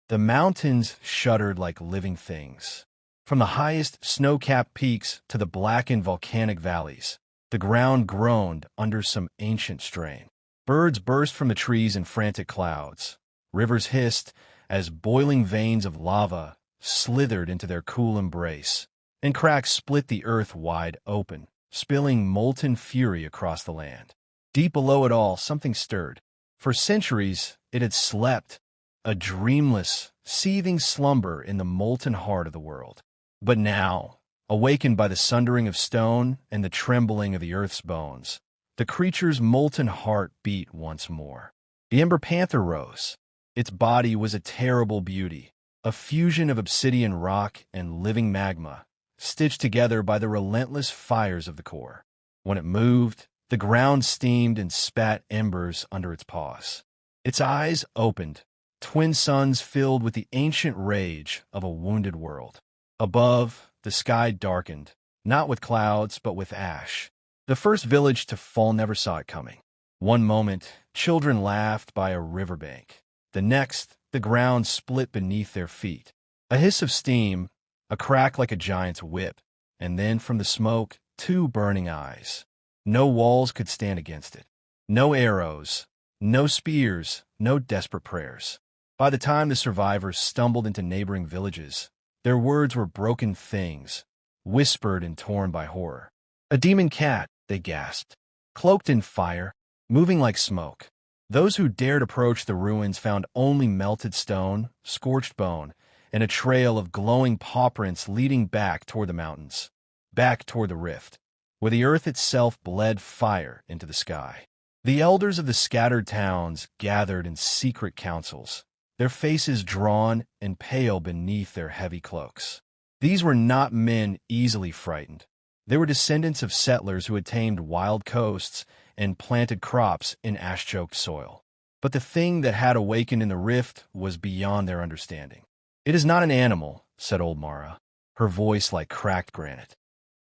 The mountains shuddered like living things. From the highest snow-capped peaks to the blackened volcanic valleys, the ground groaned under some ancient strain. Birds burst from the trees in frantic clouds. Rivers hissed as boiling veins of lava slithered into their cool embrace, and cracks split the earth wide open, spilling molten fury across the land. Deep below it all, something stirred. For centuries, it had slept, a dreamless, seething slumber in the molten heart of the world. But now, awakened by the sundering of stone and the trembling of the earth's bones, the creature's molten heart beat once more. The Ember Panther rose. Its body was a terrible beauty, a fusion of obsidian rock and living magma, stitched together by the relentless fires of the core. When it moved, the ground steamed and spat embers under its paws. Its eyes opened, twin suns filled with the ancient rage of a wounded world. Above, the sky darkened, not with clouds but with ash. The first village to fall never saw it coming. One moment, children laughed by a riverbank. The next, the ground split beneath their feet. A hiss of steam, a crack like a giant's whip, and then from the smoke, two burning eyes. No walls could stand against it. No arrows, no spears, no desperate prayers. By the time the survivors stumbled into neighboring villages, their words were broken things, whispered and torn by horror. A demon cat, they gasped, cloaked in fire, moving like smoke. Those who dared approach the ruins found only melted stone, scorched bone, and a trail of glowing paw prints leading back toward the mountains, back toward the rift, where the earth itself bled fire into the sky. The elders of the scattered towns gathered in secret councils, their faces drawn and pale beneath their heavy cloaks. These were not men easily frightened. They were descendants of settlers who had tamed wild coasts and planted crops in ash-choked soil. But the thing that had awakened in the rift was beyond their understanding. "It is not an animal," said old Mara, her voice like cracked granite.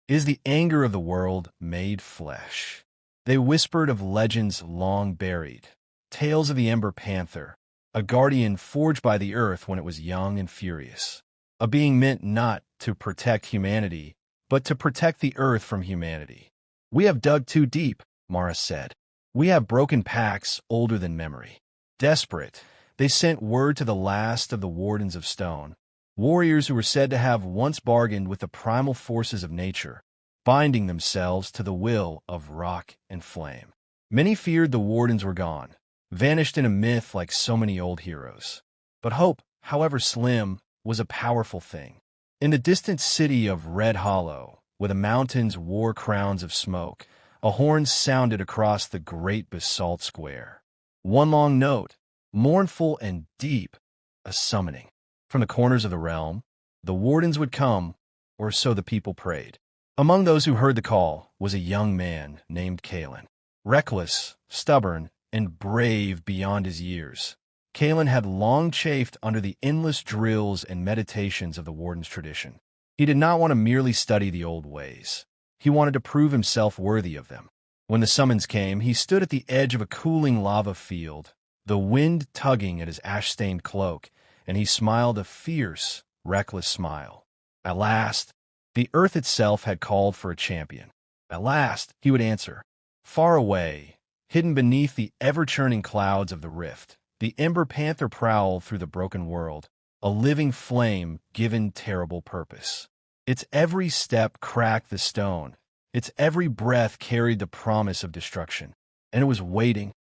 "It is the anger of the world made flesh." They whispered of legends long buried, tales of the Ember Panther, a guardian forged by the earth when it was young and furious, a being meant not to protect humanity, but to protect the earth from humanity. "We have dug too deep," Mara said. "We have broken pacts older than memory." Desperate, they sent word to the last of the Wardens of Stone, warriors who were said to have once bargained with the primal forces of nature, binding themselves to the will of rock and flame. Many feared the Wardens were gone, vanished in a myth like so many old heroes. But hope, however slim, was a powerful thing. In the distant city of Red Hollow, where the mountains wore crowns of smoke, a horn sounded across the great basalt square. One long note, mournful and deep, a summoning. From the corners of the realm, the Wardens would come, or so the people prayed. Among those who heard the call was a young man named Kaelen. Reckless, stubborn, and brave beyond his years, Kaelen had long chafed under the endless drills and meditations of the Warden's tradition. He did not want to merely study the old ways. He wanted to prove himself worthy of them. When the summons came, he stood at the edge of a cooling lava field, the wind tugging at his ash-stained cloak, and he smiled a fierce, reckless smile. At last, the earth itself had called for a champion. At last, he would answer. Far away, hidden beneath the ever-churning clouds of the rift, the Ember Panther prowled through the broken world, a living flame given terrible purpose. Its every step cracked the stone. Its every breath carried the promise of destruction. And it was waiting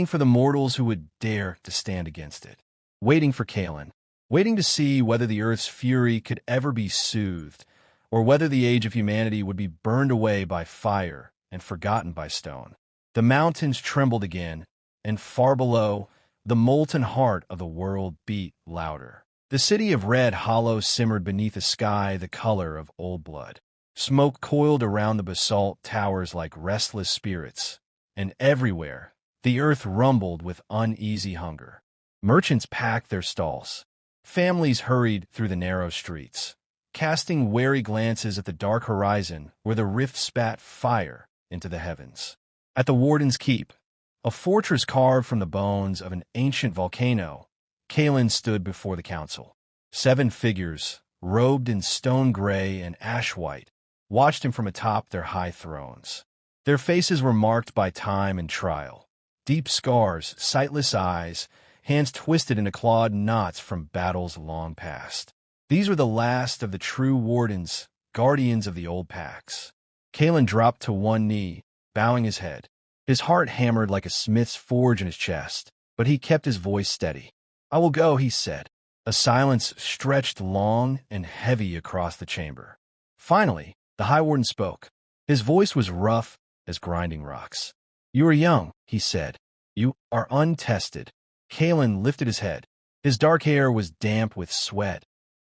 for the mortals who would dare to stand against it. Waiting for Kaelen. Waiting to see whether the earth's fury could ever be soothed, or whether the age of humanity would be burned away by fire and forgotten by stone. The mountains trembled again, and far below, the molten heart of the world beat louder. The city of Red Hollow simmered beneath a sky the color of old blood. Smoke coiled around the basalt towers like restless spirits, and everywhere, the earth rumbled with uneasy hunger. Merchants packed their stalls. Families hurried through the narrow streets, casting wary glances at the dark horizon where the rift spat fire into the heavens. At the Warden's Keep, a fortress carved from the bones of an ancient volcano, Kaelen stood before the council. 7 figures, robed in stone gray and ash white, watched him from atop their high thrones. Their faces were marked by time and trial. Deep scars, sightless eyes, hands twisted into clawed knots from battles long past. These were the last of the true wardens, guardians of the old packs. Kaelen dropped to one knee, bowing his head. His heart hammered like a smith's forge in his chest, but he kept his voice steady. "I will go," he said. A silence stretched long and heavy across the chamber. Finally, the High Warden spoke. His voice was rough as grinding rocks. "You are young," he said. "You are untested." Kaelen lifted his head. His dark hair was damp with sweat,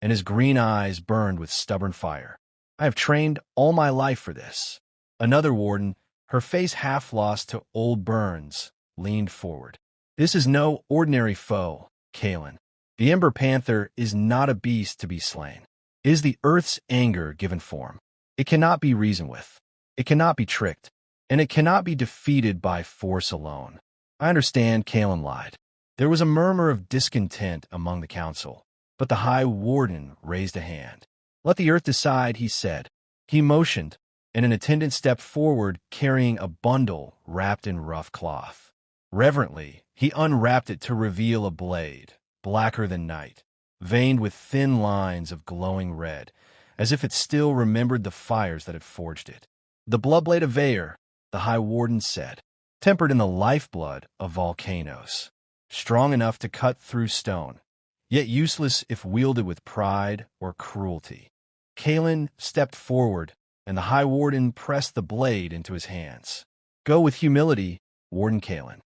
and his green eyes burned with stubborn fire. "I have trained all my life for this." Another warden, her face half lost to old burns, leaned forward. "This is no ordinary foe, Kaelen. The Ember Panther is not a beast to be slain. It is the Earth's anger given form. It cannot be reasoned with. It cannot be tricked, and it cannot be defeated by force alone." "I understand," Kaelen lied. There was a murmur of discontent among the council, but the High Warden raised a hand. "Let the Earth decide," he said. He motioned, and an attendant stepped forward carrying a bundle wrapped in rough cloth. Reverently, he unwrapped it to reveal a blade, blacker than night, veined with thin lines of glowing red, as if it still remembered the fires that had forged it. "The bloodblade of Vaer," the High Warden said, "tempered in the lifeblood of volcanoes, strong enough to cut through stone, yet useless if wielded with pride or cruelty." Kaelen stepped forward, and the High Warden pressed the blade into his hands. "Go with humility, Warden Kaelen,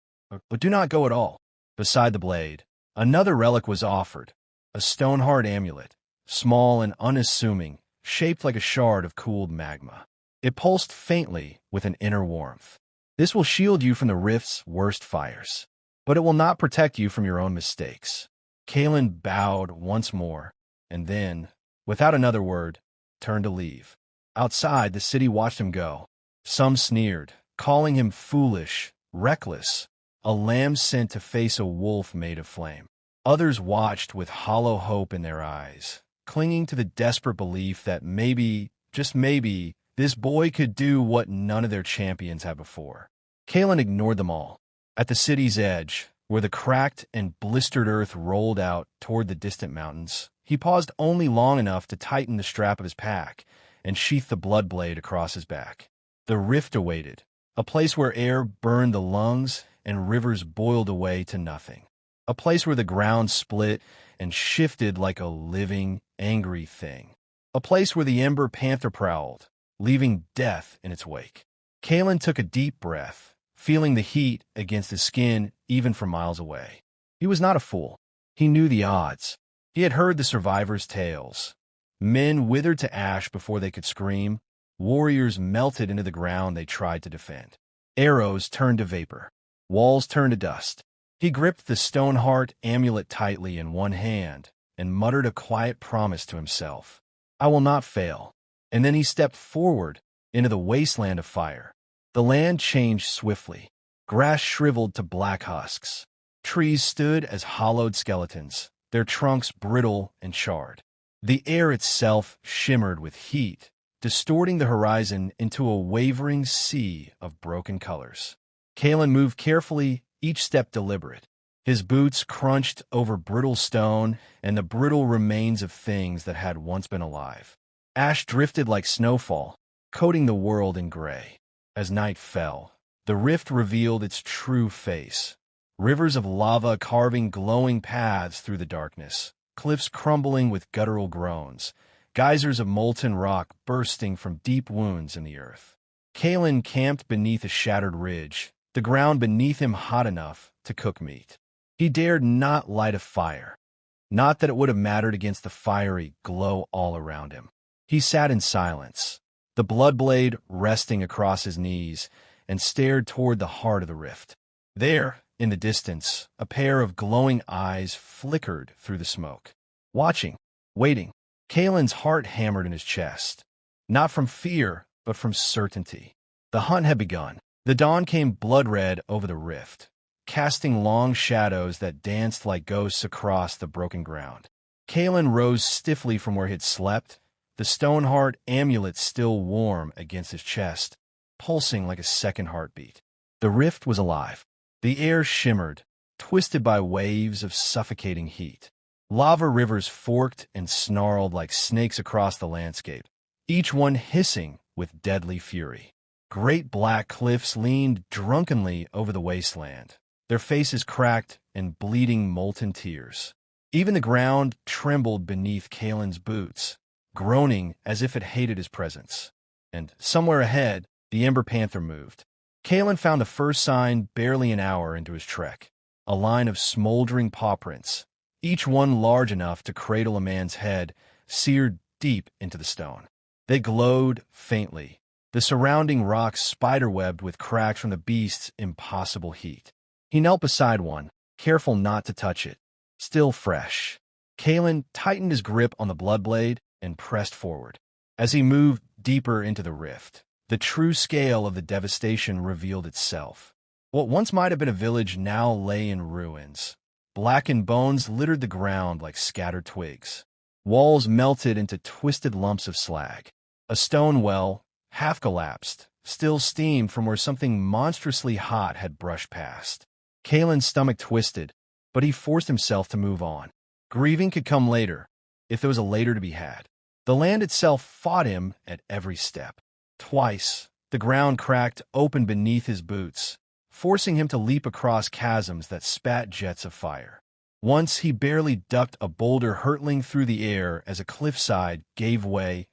but do not go at all." Beside the blade, another relic was offered, a stone-hard amulet, small and unassuming, shaped like a shard of cooled magma. It pulsed faintly with an inner warmth. "This will shield you from the rift's worst fires, but it will not protect you from your own mistakes." Kaelen bowed once more, and then, without another word, turned to leave. Outside, the city watched him go. Some sneered, calling him foolish, reckless, a lamb sent to face a wolf made of flame. Others watched with hollow hope in their eyes, clinging to the desperate belief that maybe, just maybe, this boy could do what none of their champions had before. Kaelen ignored them all. At the city's edge, where the cracked and blistered earth rolled out toward the distant mountains, he paused only long enough to tighten the strap of his pack and sheath the blood blade across his back. The rift awaited, a place where air burned the lungs and rivers boiled away to nothing. A place where the ground split and shifted like a living, angry thing. A place where the Ember Panther prowled, leaving death in its wake. Kaelen took a deep breath, feeling the heat against his skin even from miles away. He was not a fool. He knew the odds. He had heard the survivors' tales. Men withered to ash before they could scream. Warriors melted into the ground they tried to defend. Arrows turned to vapor. Walls turned to dust. He gripped the Stoneheart amulet tightly in one hand and muttered a quiet promise to himself. "I will not fail." And then he stepped forward into the wasteland of fire. The land changed swiftly. Grass shriveled to black husks. Trees stood as hollowed skeletons, their trunks brittle and charred. The air itself shimmered with heat, distorting the horizon into a wavering sea of broken colors. Kaelen moved carefully, each step deliberate. His boots crunched over brittle stone and the brittle remains of things that had once been alive. Ash drifted like snowfall, coating the world in gray. As night fell, the rift revealed its true face. Rivers of lava carving glowing paths through the darkness, cliffs crumbling with guttural groans, geysers of molten rock bursting from deep wounds in the earth. Kaelen camped beneath a shattered ridge, the ground beneath him hot enough to cook meat. He dared not light a fire. Not that it would have mattered against the fiery glow all around him. He sat in silence, the blood blade resting across his knees, and stared toward the heart of the rift. There, in the distance, a pair of glowing eyes flickered through the smoke. Watching, waiting, Kaelen's heart hammered in his chest. Not from fear, but from certainty. The hunt had begun. The dawn came blood-red over the rift. casting long shadows that danced like ghosts across the broken ground. Kaelen rose stiffly from where he had slept, the Stoneheart amulet still warm against his chest, pulsing like a second heartbeat. The rift was alive. The air shimmered, twisted by waves of suffocating heat. Lava rivers forked and snarled like snakes across the landscape, each one hissing with deadly fury. Great black cliffs leaned drunkenly over the wasteland, their faces cracked and bleeding molten tears. Even the ground trembled beneath Kaelen's boots, groaning as if it hated his presence. And somewhere ahead, the Ember Panther moved. Kaelen found the first sign barely an hour into his trek, a line of smoldering paw prints, each one large enough to cradle a man's head, seared deep into the stone. They glowed faintly, the surrounding rocks spiderwebbed with cracks from the beast's impossible heat. He knelt beside one, careful not to touch it. Still fresh. Kaelen tightened his grip on the bloodblade and pressed forward. As he moved deeper into the rift, the true scale of the devastation revealed itself. What once might have been a village now lay in ruins. Blackened bones littered the ground like scattered twigs. Walls melted into twisted lumps of slag. A stone well, half collapsed, still steamed from where something monstrously hot had brushed past. Kaelen's stomach twisted, but he forced himself to move on. Grieving could come later, if there was a later to be had. The land itself fought him at every step. Twice, the ground cracked open beneath his boots, forcing him to leap across chasms that spat jets of fire. Once he barely ducked a boulder hurtling through the air as a cliffside gave way,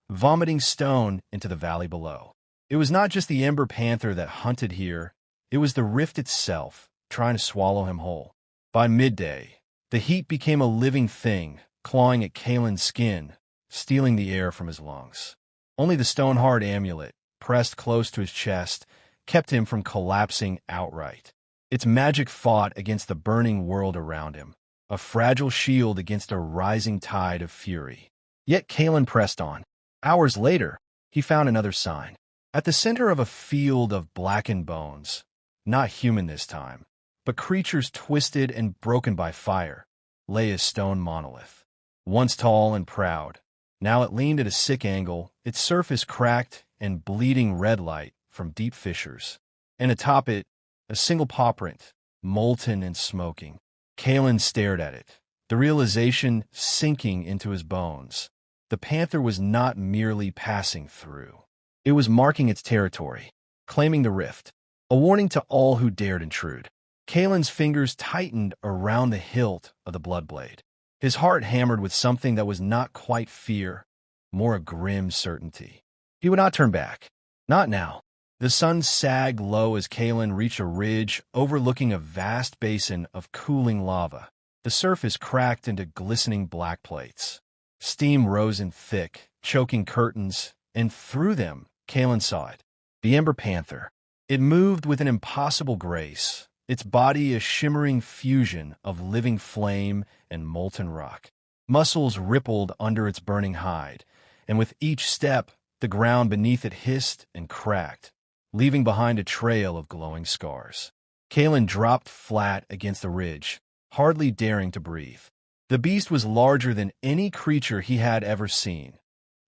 vomiting stone into the valley below. It was not just the Ember Panther that hunted here, it was the rift itself, trying to swallow him whole. By midday, the heat became a living thing, clawing at Kaelen's skin, stealing the air from his lungs. Only the Stoneheart amulet, pressed close to his chest, kept him from collapsing outright. Its magic fought against the burning world around him, a fragile shield against a rising tide of fury. Yet Kaelen pressed on. Hours later, he found another sign. At the center of a field of blackened bones, not human this time, but creatures twisted and broken by fire, lay a stone monolith. Once tall and proud, now it leaned at a sick angle, its surface cracked and bleeding red light from deep fissures. And atop it, a single paw print, molten and smoking. Kaelen stared at it, the realization sinking into his bones. The panther was not merely passing through. It was marking its territory, claiming the rift, a warning to all who dared intrude. Kaelen's fingers tightened around the hilt of the bloodblade. His heart hammered with something that was not quite fear, more a grim certainty. He would not turn back. Not now. The sun sagged low as Kaelen reached a ridge overlooking a vast basin of cooling lava. The surface cracked into glistening black plates. Steam rose in thick, choking curtains, and through them, Kaelen saw it. The Ember Panther. It moved with an impossible grace, its body a shimmering fusion of living flame and molten rock. Muscles rippled under its burning hide, and with each step, the ground beneath it hissed and cracked, leaving behind a trail of glowing scars. Kaelen dropped flat against the ridge, hardly daring to breathe. The beast was larger than any creature he had ever seen,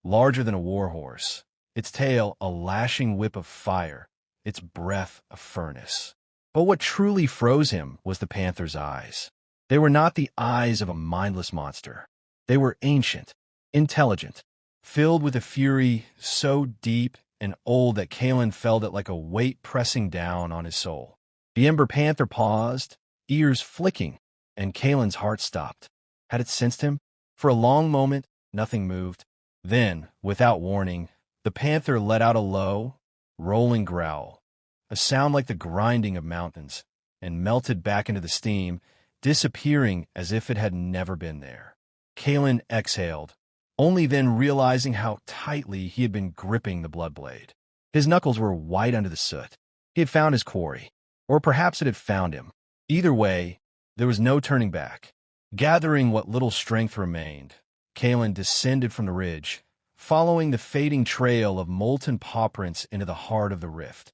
larger than a warhorse, its tail a lashing whip of fire, its breath a furnace. But what truly froze him was the panther's eyes. They were not the eyes of a mindless monster. They were ancient, intelligent, filled with a fury so deep and old that Kaelen felt it like a weight pressing down on his soul. The Ember Panther paused, ears flicking, and Kaelen's heart stopped. Had it sensed him? For a long moment, nothing moved. Then, without warning, the panther let out a low, rolling growl, a sound like the grinding of mountains, and melted back into the steam, disappearing as if it had never been there. Kaelen exhaled, only then realizing how tightly he had been gripping the bloodblade. His knuckles were white under the soot. He had found his quarry, or perhaps it had found him. Either way, there was no turning back. Gathering what little strength remained, Kaelen descended from the ridge, following the fading trail of molten paw prints into the heart of the rift,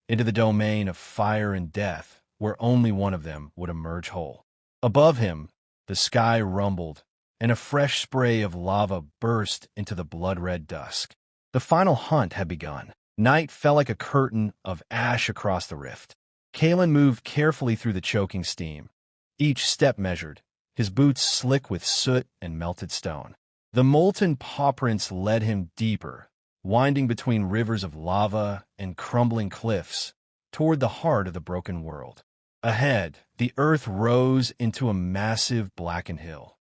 into the domain of fire and death, where only one of them would emerge whole. Above him, the sky rumbled, and a fresh spray of lava burst into the blood-red dusk. The final hunt had begun. Night fell like a curtain of ash across the rift. Kaelen moved carefully through the choking steam, each step measured, his boots slick with soot and melted stone. The molten paw prints led him deeper, winding between rivers of lava and crumbling cliffs, toward the heart of the broken world. Ahead, the earth rose into a massive blackened hill.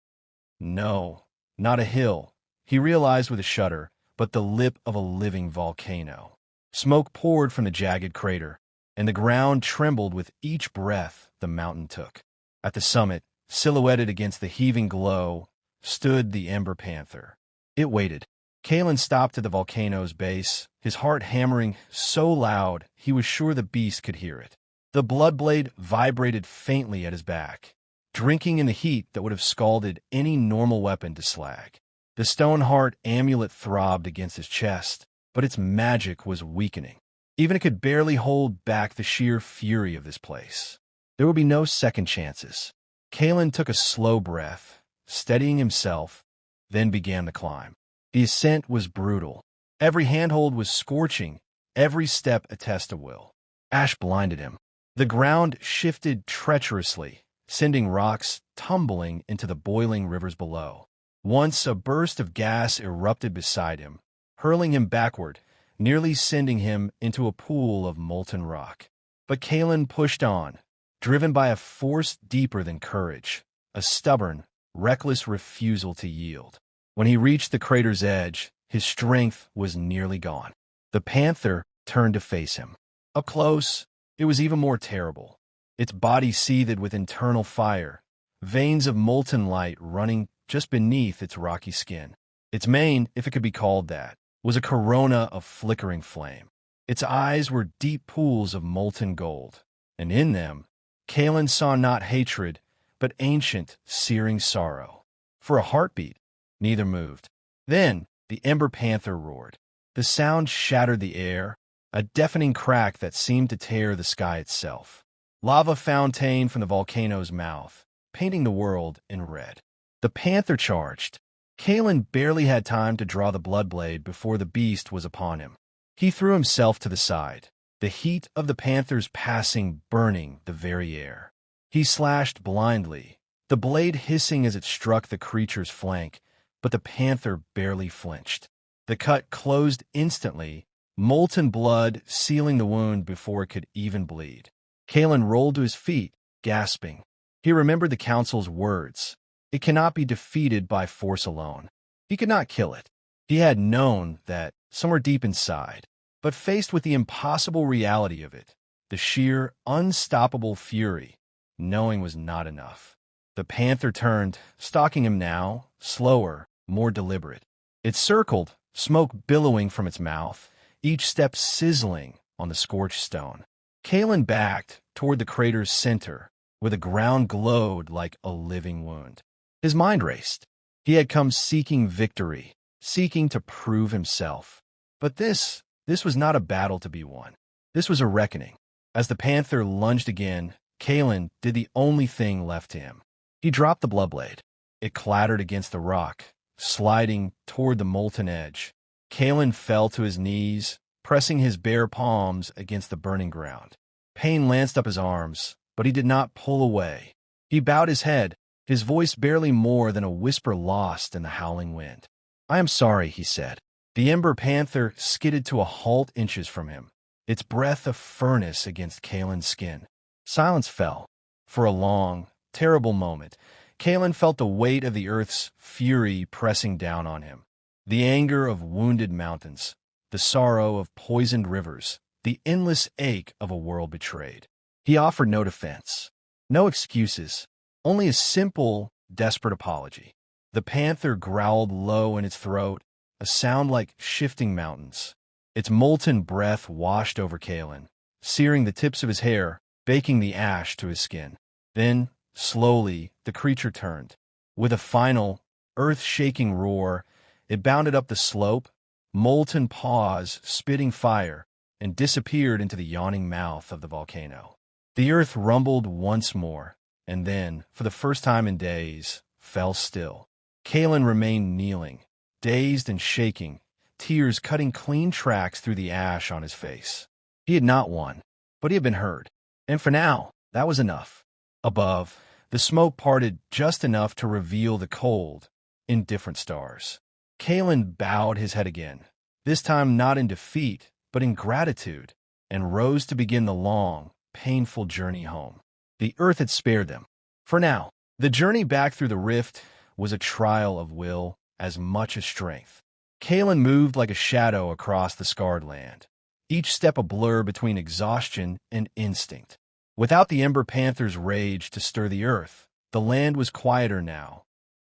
No, not a hill, he realized with a shudder, but the lip of a living volcano. Smoke poured from the jagged crater, and the ground trembled with each breath the mountain took. At the summit, silhouetted against the heaving glow, stood the Ember Panther. It waited. Kaelen stopped at the volcano's base, his heart hammering so loud he was sure the beast could hear it. The blood blade vibrated faintly at his back, drinking in the heat that would have scalded any normal weapon to slag. The Stoneheart amulet throbbed against his chest, but its magic was weakening. Even it could barely hold back the sheer fury of this place. There would be no second chances. Kaelen took a slow breath, steadying himself, then began the climb. The ascent was brutal. Every handhold was scorching, every step a test of will. Ash blinded him. The ground shifted treacherously, sending rocks tumbling into the boiling rivers below. Once a burst of gas erupted beside him, hurling him backward, nearly sending him into a pool of molten rock. But Kaelen pushed on, driven by a force deeper than courage, a stubborn, reckless refusal to yield. When he reached the crater's edge, his strength was nearly gone. The panther turned to face him. Up close, it was even more terrible. Its body seethed with internal fire, veins of molten light running just beneath its rocky skin. Its mane, if it could be called that, was a corona of flickering flame. Its eyes were deep pools of molten gold, and in them, Kaelen saw not hatred, but ancient, searing sorrow. For a heartbeat, neither moved. Then the Ember Panther roared. The sound shattered the air, a deafening crack that seemed to tear the sky itself. Lava fountained from the volcano's mouth, painting the world in red. The panther charged. Kaelen barely had time to draw the blood blade before the beast was upon him. He threw himself to the side, the heat of the panther's passing burning the very air. He slashed blindly, the blade hissing as it struck the creature's flank, but the panther barely flinched. The cut closed instantly, molten blood sealing the wound before it could even bleed. Kaelen rolled to his feet, gasping. He remembered the council's words. It cannot be defeated by force alone. He could not kill it. He had known that somewhere deep inside, but faced with the impossible reality of it, the sheer, unstoppable fury, knowing was not enough. The panther turned, stalking him now, slower, more deliberate. It circled, smoke billowing from its mouth, each step sizzling on the scorched stone. Kaelen backed toward the crater's center, where the ground glowed like a living wound. His mind raced. He had come seeking victory, seeking to prove himself. But this was not a battle to be won. This was a reckoning. As the panther lunged again, Kaelen did the only thing left to him. He dropped the blood blade. It clattered against the rock, sliding toward the molten edge. Kaelen fell to his knees, pressing his bare palms against the burning ground. Pain lanced up his arms, but he did not pull away. He bowed his head, his voice barely more than a whisper lost in the howling wind. "I am sorry," he said. The Ember Panther skidded to a halt inches from him, its breath a furnace against Kaelen's skin. Silence fell. For a long, terrible moment, Kaelen felt the weight of the earth's fury pressing down on him. The anger of wounded mountains, the sorrow of poisoned rivers, the endless ache of a world betrayed. He offered no defense, no excuses, only a simple, desperate apology. The panther growled low in its throat, a sound like shifting mountains. Its molten breath washed over Kaelen, searing the tips of his hair, baking the ash to his skin. Then, slowly, the creature turned. With a final, earth-shaking roar, it bounded up the slope, molten paws spitting fire, and disappeared into the yawning mouth of the volcano. The earth rumbled once more, and then, for the first time in days, fell still. Kaelen remained kneeling, dazed and shaking, tears cutting clean tracks through the ash on his face. He had not won, but he had been heard. And for now, that was enough. Above, the smoke parted just enough to reveal the cold, indifferent stars. Kaelen bowed his head again, this time not in defeat, but in gratitude, and rose to begin the long, painful journey home. The earth had spared them. For now, the journey back through the rift was a trial of will as much as strength. Kaelen moved like a shadow across the scarred land, each step a blur between exhaustion and instinct. Without the Ember Panther's rage to stir the earth, the land was quieter now,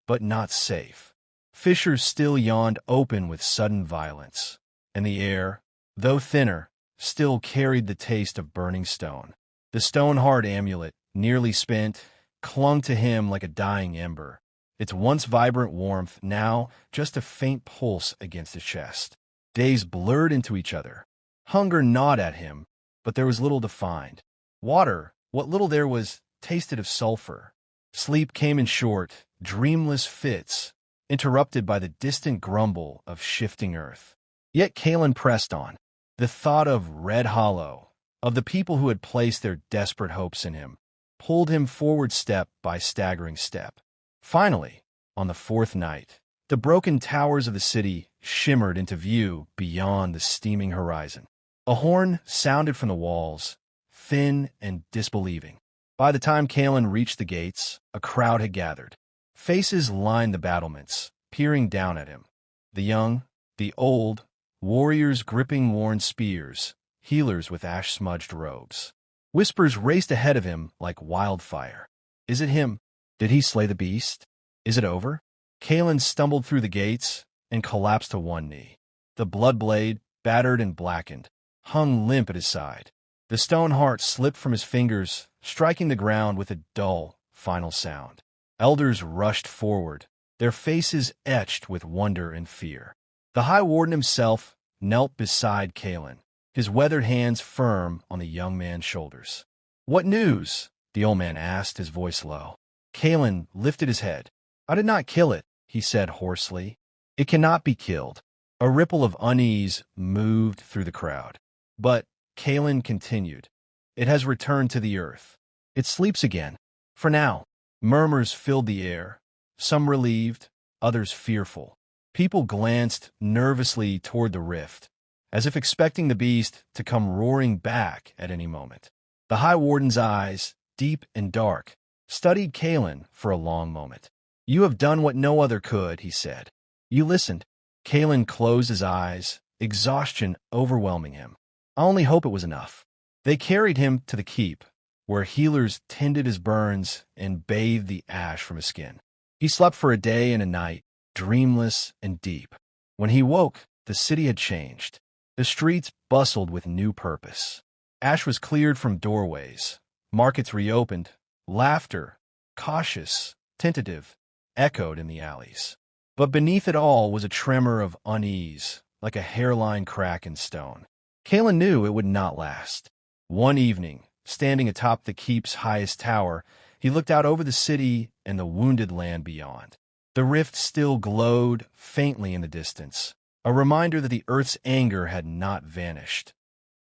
but not safe. Fissures still yawned open with sudden violence, and the air, though thinner, still carried the taste of burning stone. The stone-hard amulet, nearly spent, clung to him like a dying ember, its once vibrant warmth now just a faint pulse against his chest. Days blurred into each other. Hunger gnawed at him, but there was little to find. Water, what little there was, tasted of sulfur. Sleep came in short, dreamless fits, interrupted by the distant grumble of shifting earth. Yet Kaelen pressed on. The thought of Red Hollow, of the people who had placed their desperate hopes in him, pulled him forward step by staggering step. Finally, on the fourth night, the broken towers of the city shimmered into view beyond the steaming horizon. A horn sounded from the walls, thin and disbelieving. By the time Kaelen reached the gates, a crowd had gathered. Faces lined the battlements, peering down at him. The young, the old, warriors gripping worn spears, healers with ash-smudged robes. Whispers raced ahead of him like wildfire. Is it him? Did he slay the beast? Is it over? Kaelen stumbled through the gates and collapsed to one knee. The blood blade, battered and blackened, hung limp at his side. The stone heart slipped from his fingers, striking the ground with a dull, final sound. Elders rushed forward, their faces etched with wonder and fear. The High Warden himself knelt beside Kaelen, his weathered hands firm on the young man's shoulders. "What news?" the old man asked, his voice low. Kaelen lifted his head. "I did not kill it," he said hoarsely. "It cannot be killed." A ripple of unease moved through the crowd. But Kaelen continued, "It has returned to the earth. It sleeps again. For now." Murmurs filled the air, some relieved, others fearful. People glanced nervously toward the rift, as if expecting the beast to come roaring back at any moment. The High Warden's eyes, deep and dark, studied Kaelen for a long moment. "You have done what no other could," he said. "You listened." Kaelen closed his eyes, exhaustion overwhelming him. "I only hope it was enough." They carried him to the keep, where healers tended his burns and bathed the ash from his skin. He slept for a day and a night, dreamless and deep. When he woke, the city had changed. The streets bustled with new purpose. Ash was cleared from doorways, markets reopened, laughter, cautious, tentative, echoed in the alleys. But beneath it all was a tremor of unease, like a hairline crack in stone. Kaelen knew it would not last. One evening, standing atop the keep's highest tower, he looked out over the city and the wounded land beyond. The rift still glowed faintly in the distance, a reminder that the earth's anger had not vanished,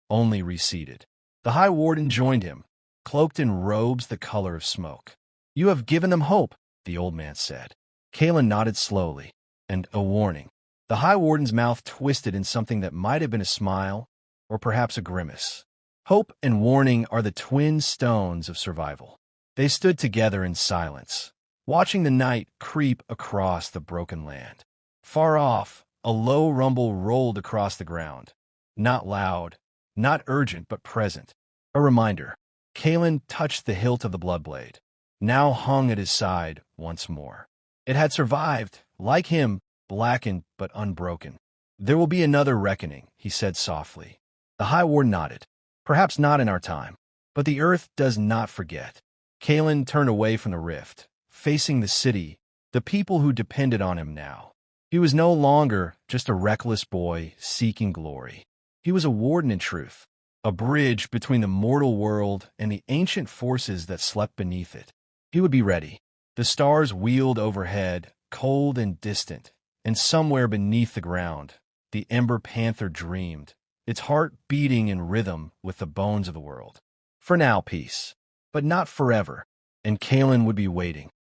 only receded. The High Warden joined him, cloaked in robes the color of smoke. "You have given them hope," the old man said. Kaelen nodded slowly, and a warning. The High Warden's mouth twisted in something that might have been a smile, or perhaps a grimace. Hope and warning are the twin stones of survival. They stood together in silence, watching the night creep across the broken land. Far off, a low rumble rolled across the ground. Not loud, not urgent, but present. A reminder. Kaelen touched the hilt of the bloodblade, now hung at his side once more. It had survived, like him, blackened but unbroken. "There will be another reckoning," he said softly. The High Warden nodded. "Perhaps not in our time, but the earth does not forget." Kaelen turned away from the rift, facing the city, the people who depended on him now. He was no longer just a reckless boy seeking glory. He was a warden in truth, a bridge between the mortal world and the ancient forces that slept beneath it. He would be ready. The stars wheeled overhead, cold and distant, and somewhere beneath the ground, the Ember Panther dreamed, its heart beating in rhythm with the bones of the world. For now, peace. But not forever, and Kaelen would be waiting.